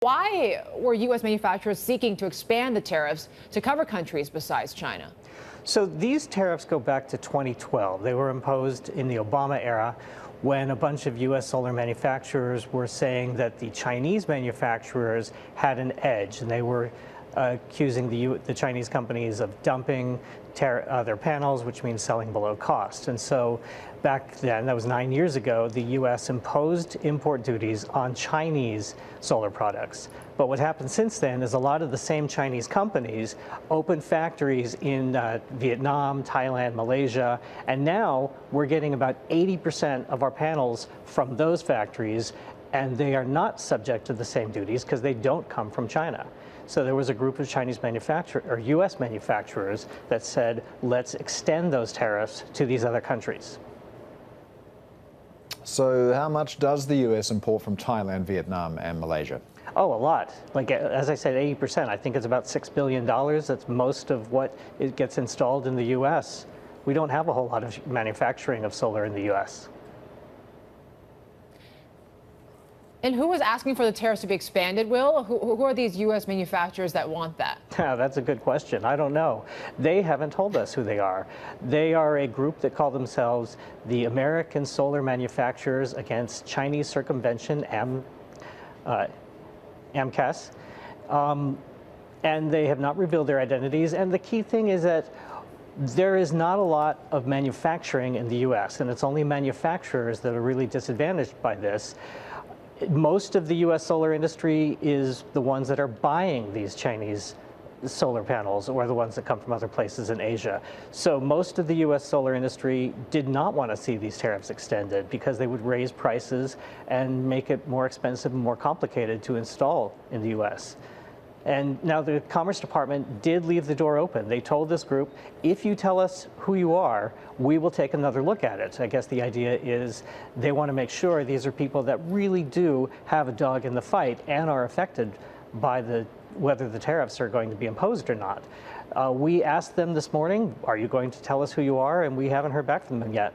Why were U.S. manufacturers seeking to expand the tariffs to cover countries besides China? So these tariffs go back to 2012. They were imposed in the Obama era when a bunch of U.S. solar manufacturers were saying that the Chinese manufacturers had an edge, and they were accusing the Chinese companies of dumping their panels, which means selling below cost. And so back then, that was 9 years ago, the U.S. imposed import duties on Chinese solar products. But what happened since then is a lot of the same Chinese companies opened factories in Vietnam, Thailand, Malaysia, and now we're getting about 80% of our panels from those factories, and they are not subject to the same duties because they don't come from China. So there was a group of Chinese manufacturers or U.S. manufacturers that said, let's extend those tariffs to these other countries. So how much does the U.S. import from Thailand, Vietnam, and Malaysia? Oh, a lot. Like, as I said, 80%. I think it's about $6 billion. That's most of what it gets installed in the U.S. We don't have a whole lot of manufacturing of solar in the U.S. And who is asking for the tariffs to be expanded, Will? Who are these U.S. manufacturers that want that? That's a good question. I don't know. They haven't told us who they are. They are a group that call themselves the American Solar Manufacturers Against Chinese Circumvention, AMCAS. And they have not revealed their identities. And the key thing is that there is not a lot of manufacturing in the U.S., and it's only manufacturers that are really disadvantaged by this. Most of the U.S. solar industry is the ones that are buying these Chinese solar panels, or the ones that come from other places in Asia. So most of the U.S. solar industry did not want to see these tariffs extended because they would raise prices and make it more expensive and more complicated to install in the U.S. And now the Commerce Department did leave the door open. They told this group, if you tell us who you are, we will take another look at it. I guess the idea is they want to make sure these are people that really do have a dog in the fight and are affected by whether the tariffs are going to be imposed or not. We asked them this morning, are you going to tell us who you are? And we haven't heard back from them yet.